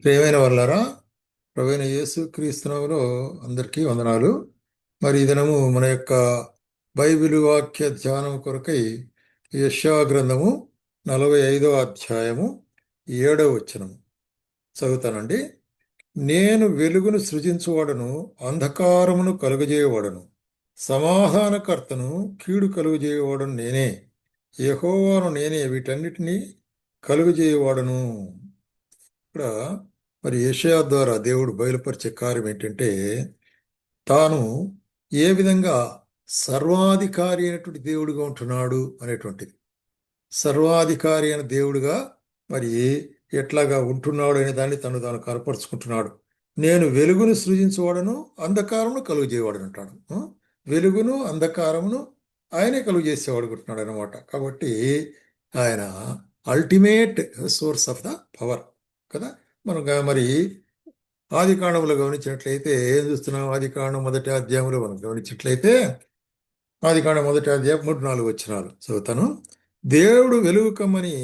ప్రియమైన వాళ్ళారా, ప్రభువైన యేసు క్రీస్తునామములో అందరికీ వందనాలు. మరి ఈ దినము మన యొక్క బైబిల్ వాక్య ధ్యానం కొరకై యెషయా గ్రంథము 45వ అధ్యాయము 7వ వచనము చదువుతానండి. నేను వెలుగును సృజించువాడను, అంధకారమును కలుగజేయవాడను, సమాధానకర్తను, కీడు కలుగజేయవాడను నేనే, యెహోవాను నేనే, వీటన్నిటినీ కలుగజేయవాడను. ఇక్కడ మరి యెషయా ద్వారా దేవుడు బయలుపరిచే కార్యం ఏంటంటే, తాను ఏ విధంగా సర్వాధికారి అయినటువంటి దేవుడుగా ఉంటున్నాడు అనేటువంటిది. సర్వాధికారి అయిన దేవుడుగా మరి ఎట్లాగా ఉంటున్నాడు అనే దాన్ని తాను కనపరుచుకుంటున్నాడు. నేను వెలుగును సృజించువాడను, అంధకారమును కలుగు చేయవాడని అంటాడు. వెలుగును అంధకారమును ఆయనే కలుగు చేసేవాడు అంటున్నాడు అనమాట. కాబట్టి ఆయన ultimate source of the power కదా. మనం మరి ఆది కాండంలో గమనించినట్లయితే ఏం చూస్తున్నాం? ఆది కాండం 1వ అధ్యాయంలో మనం గమనించినట్లయితే ఆది కాండం 1వ అధ్యాయం 3-4 వచనాలు చదువుతాను. దేవుడు వెలుగు కమ్మని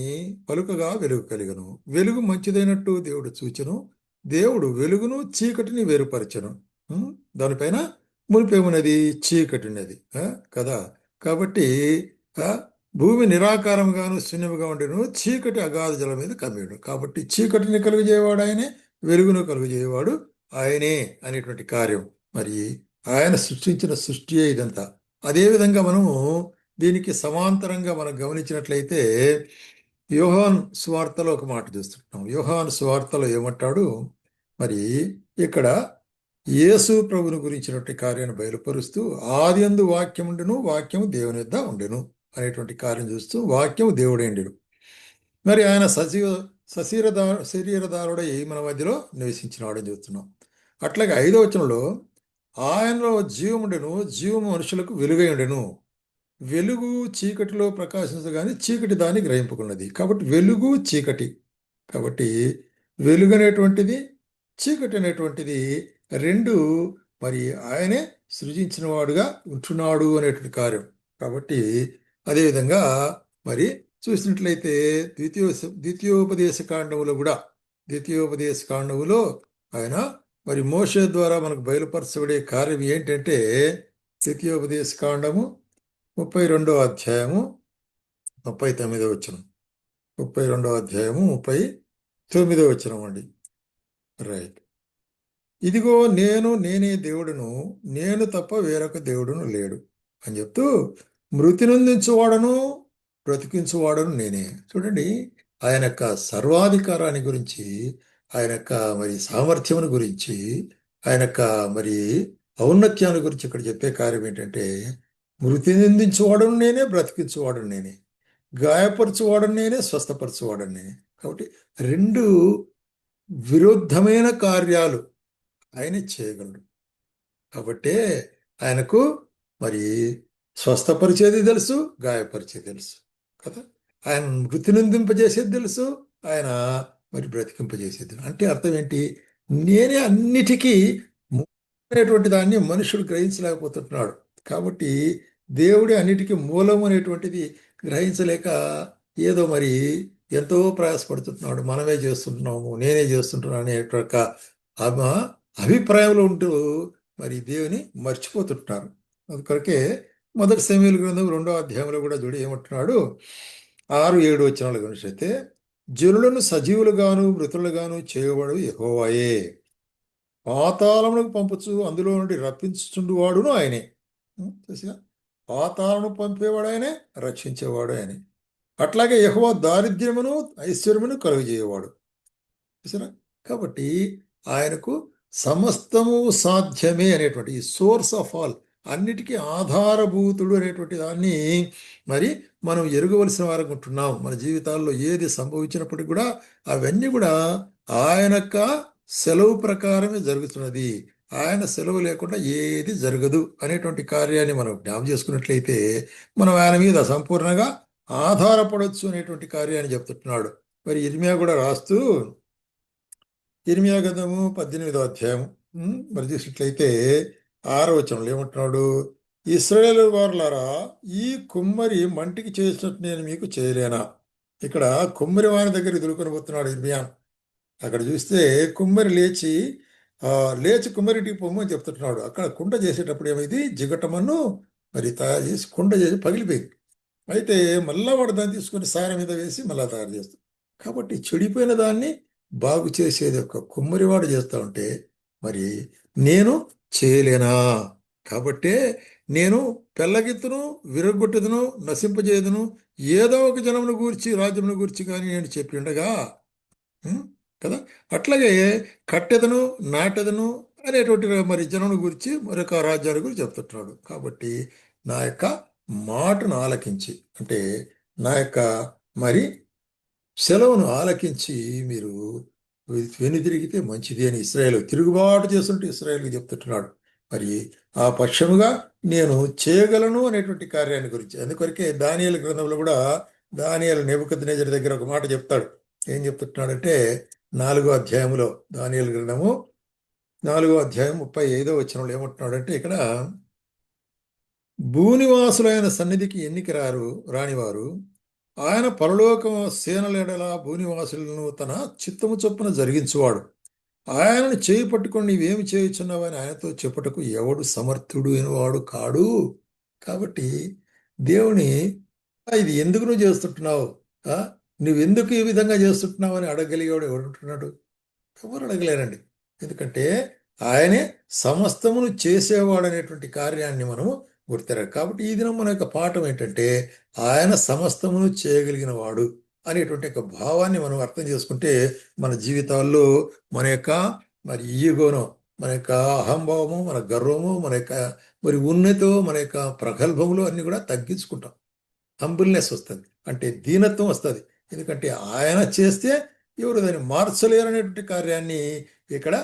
పలుకగా వెలుగు కలిగను, వెలుగు మంచిదైనట్టు దేవుడు చూచెను, దేవుడు వెలుగును చీకటిని వేరుపరచెను. ఉం? దానిపైన మునిపేమున్నది? చీకటి ఉన్నది కదా. కాబట్టి ఆ, భూమి నిరాకారంగాను శూన్యముగా ఉండెను, చీకటి అగాధ జలం మీద కమ్మేడు. కాబట్టి చీకటిని కలుగజేయవాడు ఆయనే, వెలుగును కలుగజేయవాడు ఆయనే అనేటువంటి కార్యం. మరి ఆయన సృష్టించిన సృష్టియే ఇదంతా. అదేవిధంగా మనము దీనికి సమాంతరంగా మనం గమనించినట్లయితే యోహాను సువార్తలో ఒక మాట చూస్తుంటాం. యోహాను సువార్తలో ఏమంటాడు? మరి ఇక్కడ యేసు ప్రభుని గురించినటువంటి కార్యాన్ని బయలుపరుస్తూ, ఆదియందు వాక్యం ఉండెను, వాక్యము దేవుని యొద్ద ఉండెను అనేటువంటి కార్యం చూస్తూ, వాక్యము దేవుడైండెను. మరి ఆయన శరీరధారుడై మన మధ్యలో నివసించినాడని చూస్తున్నాం. అట్లాగే 5వ వచనంలో ఆయనలో జీవముండెను, జీవము మనుషులకు వెలుగై ఉండెను, వెలుగు చీకటిలో ప్రకాశించగానే చీకటి దాన్ని గ్రహింపుకున్నది. కాబట్టి వెలుగు చీకటి. కాబట్టి వెలుగు అనేటువంటిది, చీకటి అనేటువంటిది రెండు మరి ఆయనే సృజించిన వాడుగా ఉంటున్నాడు అనేటువంటి కార్యం. కాబట్టి అదేవిధంగా మరి చూసినట్లయితే ద్వితీయోపదేశ కాండములో ఆయన మరి మోషే ద్వారా మనకు బయలుపరచబడే కార్యం ఏంటంటే, ద్వితీయోపదేశ కాండము 32వ అధ్యాయము 39వ వచనం. 32వ అధ్యాయము 39వ వచనం అండి. రైట్. ఇదిగో నేనే దేవుడును, నేను తప్ప వేరొక దేవుడును లేడు అని చెప్తూ, మృతి నొందించువాడను బ్రతికించువాడను నేనే. చూడండి, ఆయన యొక్క సర్వాధికారాన్ని గురించి, ఆయన యొక్క మరి సామర్థ్యమును గురించి, ఆయన యొక్క మరి ఔన్నత్యాన్ని గురించి ఇక్కడ చెప్పే కార్యం ఏంటంటే, మృతి నిందించువాడను నేనే, బ్రతికించువాడను నేనే, గాయపరచువాడను నేనే, స్వస్థపరచువాడను నేనే. కాబట్టి రెండు విరుద్ధమైన కార్యాలు ఆయన చేయగలడు. కాబట్టే ఆయనకు మరి స్వస్థపరిచేది తెలుసు, గాయపరిచేది తెలుసు కదా. ఆయన మృతి నొందింపజేసేది తెలుసు, ఆయన మరి బ్రతికింపజేసేది. అంటే అర్థం ఏంటి? నేనే అన్నిటికీ అనేటువంటి దాన్ని మనుషుడు గ్రహించలేకపోతున్నాడు. కాబట్టి దేవుడే అన్నిటికీ మూలం అనేటువంటిది గ్రహించలేక ఏదో మరి ఎంతో ప్రయాసపడుతున్నాడు. మనమే చేస్తుంటున్నాము, నేనే చేస్తుంటున్నాను అనే యొక్క అభిప్రాయంలో ఉంటూ మరి దేవుని మర్చిపోతుంటున్నారు. అందుకొరకే 1 సమూయేలు గ్రంథం 2వ అధ్యాయంలో కూడా చూడు ఏమంటున్నాడు? 6-7 వచనాల గురించి అయితే, జనులను సజీవులుగాను మృతులుగాను చేయబడు యెహోవాయే, పాతాళమునకు పంపుచు అందులో నుండి రప్పించుచుండువాడును ఆయనే. చూసినా, పాతాళమును పంపేవాడు ఆయనే, రక్షించేవాడు ఆయనే. అట్లాగే యెహోవా దారిద్ర్యమును ఐశ్వర్యమును కలుగజేయవాడు. చూసారా. కాబట్టి ఆయనకు సమస్తము సాధ్యమే అనేటువంటి ఈ సోర్స్ ఆఫ్ ఆల్, అన్నిటికీ ఆధారభూతుడు అనేటువంటి దాన్ని మరి మనం ఎరుగవలసిన వారికి ఉంటున్నాం. మన జీవితాల్లో ఏది సంభవించినప్పటికీ కూడా అవన్నీ కూడా ఆయన యొక్క సెలవు ప్రకారమే జరుగుతున్నది. ఆయన సెలవు లేకుండా ఏది జరగదు అనేటువంటి కార్యాన్ని మనం జ్ఞాపకం చేసుకున్నట్లయితే మనం ఆయన మీద సంపూర్ణంగా ఆధారపడవచ్చు అనేటువంటి కార్యాన్ని చెప్తున్నాడు. మరి ఇర్మియా కూడా రాస్తూ, ఇర్మియా గ్రంథము 18వ అధ్యాయం మరి చూసినట్లయితే 6వ వచనంలో ఏమంటున్నాడు? ఇశ్రాయేలు వారులారా, ఈ కుమ్మరి మంటికి చేసినట్టు నేను మీకు చేయలేనా? ఇక్కడ కుమ్మరి వారి దగ్గర ఎదుర్కొని పోతున్నాడు ఇర్మియా. అక్కడ చూస్తే కుమ్మరి లేచి ఆ లేచి కుమ్మరింటికి పొమ్మని చెప్తున్నాడు. అక్కడ కుండ చేసేటప్పుడు ఏమైంది, జిగటమన్ను మరి తయారు చేసి కుండ చేసి పగిలిపోయింది. అయితే మళ్ళా వాడు దాన్ని తీసుకొని సార మీద వేసి మళ్ళా తయారు చేస్తాడు. కాబట్టి చెడిపోయిన దాన్ని బాగు చేసేది ఒక కుమ్మరివాడు చేస్తా ఉంటే మరి నేను చేయలేనా? కాబట్టే నేను పెళ్ళగిత్తును, విరగొట్టుదును, నశింపజేయుదును, ఏదో ఒక జనమును గూర్చి రాజ్యమును గూర్చి కానీ నేను చెప్పి ఉండగా, ఉం? కదా, అట్లాగే కట్టెదను, నాటెదను అనేటువంటి మరి జనమును గురించి మరొక రాజ్యాల గురించి చెప్తుంటున్నాడు. కాబట్టి నా యొక్క మాటను ఆలకించి, అంటే నా యొక్క మరి సెలవును ఆలకించి మీరు వెనుదిరిగితే మంచిది అని ఇశ్రాయేలు తిరుగుబాటు చేస్తుంటే ఇశ్రాయేలుకి చెప్తుంటున్నాడు. మరి ఆ పక్షముగా నేను చేయగలను అనేటువంటి కార్యాన్ని గురించి. అందుకొరకే దానియేలు గ్రంథంలో కూడా దానియేలు నెబుకద్నెజరు దగ్గర ఒక మాట చెప్తాడు. ఏం చెప్తున్నాడంటే 4వ అధ్యాయంలో, దానియేలు గ్రంథము 4వ అధ్యాయం 35వ వచనంలో ఏమంటున్నాడంటే, ఇక్కడ భూనివాసులైన సన్నిధికి ఎన్నిక రానివారు ఆయన పరలోక సేనలేడల భూనివాసులను తన చిత్తము చొప్పున జరిగించువాడు. ఆయనను చేయి పట్టుకొని నీవేమి చేయుచున్నావని ఆయనతో చెప్పుటకు ఎవడు సమర్థుడు వాడు కాడు. కాబట్టి దేవుని ఇది ఎందుకు నువ్వు చేస్తుంటున్నావు, ఆ నువ్వెందుకు ఈ విధంగా చేస్తుంటున్నావు అని అడగలిగేవాడు ఎవడుంటున్నాడు? ఎవరు అడగలేరండి. ఎందుకంటే ఆయనే సమస్తమును చేసేవాడు అనేటువంటి కార్యాన్ని మనము గుర్తిరాలి. కాబట్టి ఈ దినం మన యొక్క పాఠం ఏంటంటే ఆయన సమస్తమును చేయగలిగిన వాడు అనేటువంటి యొక్క భావాన్ని మనం అర్థం చేసుకుంటే మన జీవితాల్లో మన యొక్క మరి ఈగోను, మన యొక్క అహంభావము, మన గర్వము, మన యొక్క మరి ఉన్నతో మన యొక్క ప్రగల్భములు అన్ని కూడా తగ్గించుకుంటాం. హంబుల్నెస్ వస్తుంది, అంటే దీనత్వం వస్తుంది. ఎందుకంటే ఆయన చేస్తే ఎవరు దాన్ని మార్చలేరు అనేటువంటి కార్యాన్ని ఇక్కడ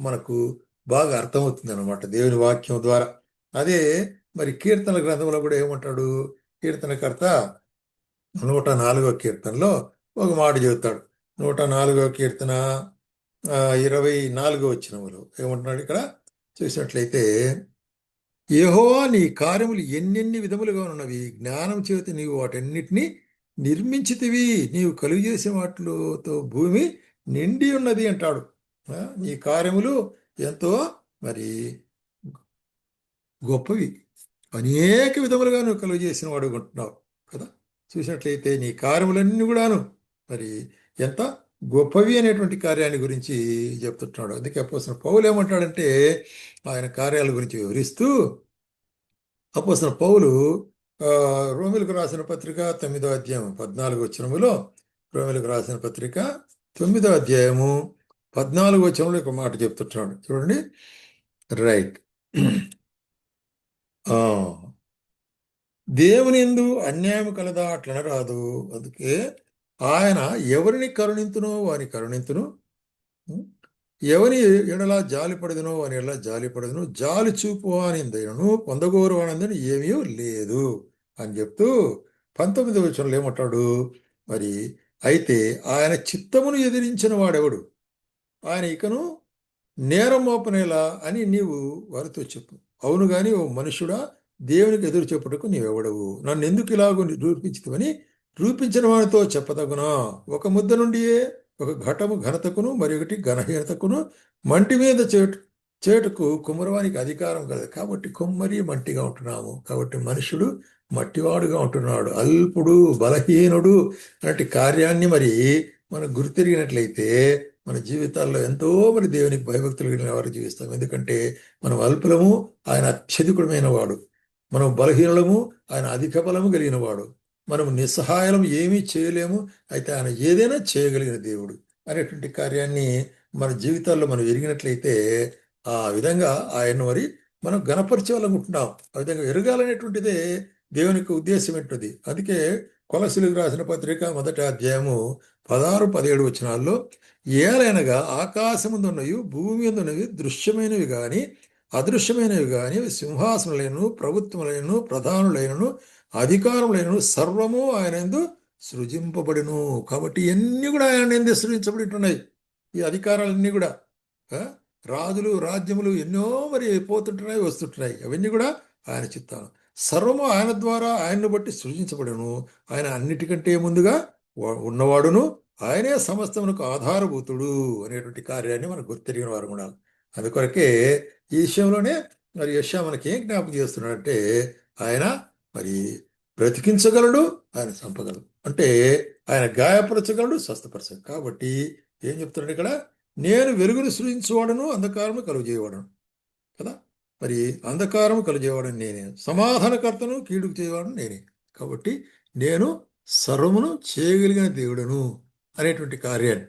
మనకు బాగా అర్థమవుతుంది అనమాట దేవుని వాక్యం ద్వారా. అదే మరి కీర్తన గ్రంథంలో కూడా ఏమంటాడు కీర్తనకర్త 104వ కీర్తనలో ఒక మాట చెబుతాడు. 104వ కీర్తన 24వ వచనములో ఏమంటున్నాడు ఇక్కడ చూసినట్లయితే, యెహోవా నీ కార్యములు ఎన్నెన్ని విధములుగా ఉన్నవి, జ్ఞానం చేత నీవు వాటన్నిటినీ నిర్మించితివి, నీవు కలుగు చేసే వాటితో భూమి నిండి ఉన్నది అంటాడు. నీ కార్యములు ఎంతో మరి గొప్పవి, అనేక విధములుగా నువ్వు కలుగు చేసిన వాడు ఉంటున్నావు కదా. చూసినట్లయితే నీ కార్యములన్నీ కూడాను మరి ఎంత గొప్పవి అనేటువంటి కార్యాన్ని గురించి చెప్తుంటున్నాడు. అందుకే అపోస్తలుడు పౌలు ఏమంటాడంటే ఆయన కార్యాల గురించి వివరిస్తూ, అపోస్తలుడు పౌలు రోమిలకు రాసిన పత్రిక 9వ అధ్యాయం 14వ వచనములో, రోమిలకు రాసిన పత్రిక 9వ అధ్యాయము 14వ వచనంలో ఒక మాట చెప్తుంటున్నాడు చూడండి. రైట్. దేవుని యందు అన్యాయం కలదా అట్లనరాదు. అందుకే ఆయన ఎవరిని కరుణింతునో వాని కరుణింతును, ఎవరి ఎడలా జాలిపడదునో వాని ఎడలా జాలిపడదును, జాలి చూపు అని దయను పొందగోరు ఆనందని ఏమీ లేదు అని చెప్తూ 19వ వచనంలో ఏమంటాడు, మరి అయితే ఆయన చిత్తమును ఎదిరించిన వాడెవడు, ఆయన ఇకను నేరం మోపనేలా అని నీవు వారితో చెప్పు. అవును గాని ఓ మనుషుడా, దేవునికి ఎదురు చెప్పుటకు నీవెవడవు, నన్ను ఎందుకు ఇలాగూ రూపించుతావని రూపించిన వానితో చెప్పదగునా. ఒక ముద్ద నుండియే ఒక ఘటము ఘనతకును మరి ఒకటి ఘనహీనతకును మంటి మీద చేటుకు కుమ్మరవానికి అధికారం కలదు. కాబట్టి కుమ్మరి మట్టిగా ఉంటున్నాము. కాబట్టి మనుషుడు మట్టివాడుగా ఉంటున్నాడు, అల్పుడు, బలహీనుడు అలాంటి కార్యాన్ని మరి మనం గుర్తిరిగినట్లయితే మన జీవితాల్లో ఎంతో మరి దేవునికి భయభక్తులు కలిగిన వారు జీవిస్తాం. ఎందుకంటే మనం అల్పులము, ఆయన అత్యధికుడమైన వాడు. మనం బలహీనులము, ఆయన అధిక బలము కలిగిన వాడు. మనం నిస్సహాయం, ఏమీ చేయలేము, అయితే ఆయన ఏదైనా చేయగలిగిన దేవుడు అనేటువంటి కార్యాన్ని మన జీవితాల్లో మనం ఎరిగినట్లయితే ఆ విధంగా ఆయన మరి మనం గణపరచాలనుకుంటున్నాం. ఆ విధంగా ఎరగాలనేటువంటిదే దేవునికి ఉద్దేశం ఏంటది. అందుకే కొలసీలకు రాసిన పత్రిక 1వ అధ్యాయము 16, 17 వచనాల్లో, ఏలైనగా ఆకాశముందున్నవి భూమి మీదున్నవి దృశ్యమైనవి గాని అదృశ్యమైనవి గాని సింహాసనములైనను ప్రభుత్వములైనను ప్రధానులైనను అధికారములైనను సర్వము ఆయన యందు సృజింపబడిను. కాబట్టి ఇవన్నీ కూడా ఆయన యందు సృజించబడి ఉంటున్నాయి. ఈ అధికారాలన్నీ కూడా రాజులు రాజ్యములు ఎన్నో మరి పోతుంటున్నాయి, వస్తుంటున్నాయి. అవన్నీ కూడా ఆయన చిత్తాను. సర్వము ఆయన ద్వారా ఆయన్ను బట్టి సృజించబడును. ఆయన అన్నిటికంటే ముందుగా ఉన్నవాడును, ఆయనే సమస్తమునకు ఆధారభూతుడు అనేటువంటి కార్యాన్ని మనం గుర్తెరిగిన వారు కూడా. అందుకొరకే ఈ విషయంలోనే మరి యెషయా మనకి ఏం జ్ఞాపకం చేస్తున్నాడంటే ఆయన మరి బ్రతికించగలడు, ఆయన చంపగలడు. అంటే ఆయన గాయపరచగలడు, స్వస్థపరచగలడు. కాబట్టి ఏం చెప్తున్నాడు ఇక్కడ? నేను వెలుగును సృజించువాడను, అంధకారము కలుగజేయవాడను కదా. మరి అంధకారము కలుగజేయవాడని నేనే, సమాధానకర్తను కీడుకు చేయవాడను నేనే. కాబట్టి నేను సర్వమును చేయగలిగిన దేవుడను అనేటువంటి కార్యాన్ని.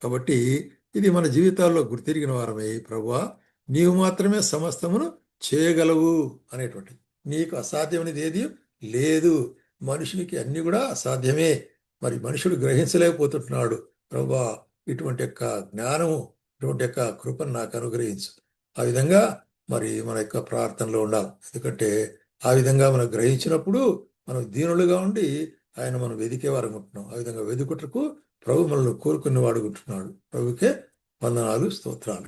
కాబట్టి ఇది మన జీవితాల్లో గుర్తిరిగిన వారమై, ప్రభువా నీవు మాత్రమే సమస్తమును చేయగలవు అనేటువంటి, నీకు అసాధ్యమైనది ఏది లేదు. మనుషునికి అన్ని కూడా అసాధ్యమే. మరి మనుషుడు గ్రహించలేకపోతున్నాడు. ప్రభువా ఇటువంటి యొక్క జ్ఞానము, ఇటువంటి యొక్క కృపను నాకు అనుగ్రహించు. ఆ విధంగా మరి మన యొక్క ప్రార్థనలో ఉండాలి. ఎందుకంటే ఆ విధంగా మనం గ్రహించినప్పుడు మనం దీనులుగా ఉండి ఆయన మనం వెదికే వారు ఉంటున్నాం. ఆ విధంగా వెదుకుటకు ప్రభు మనల్ని కోరుకుని వాడుకుంటున్నాడు. ప్రభుకే వందనాలు, స్తోత్రాలు.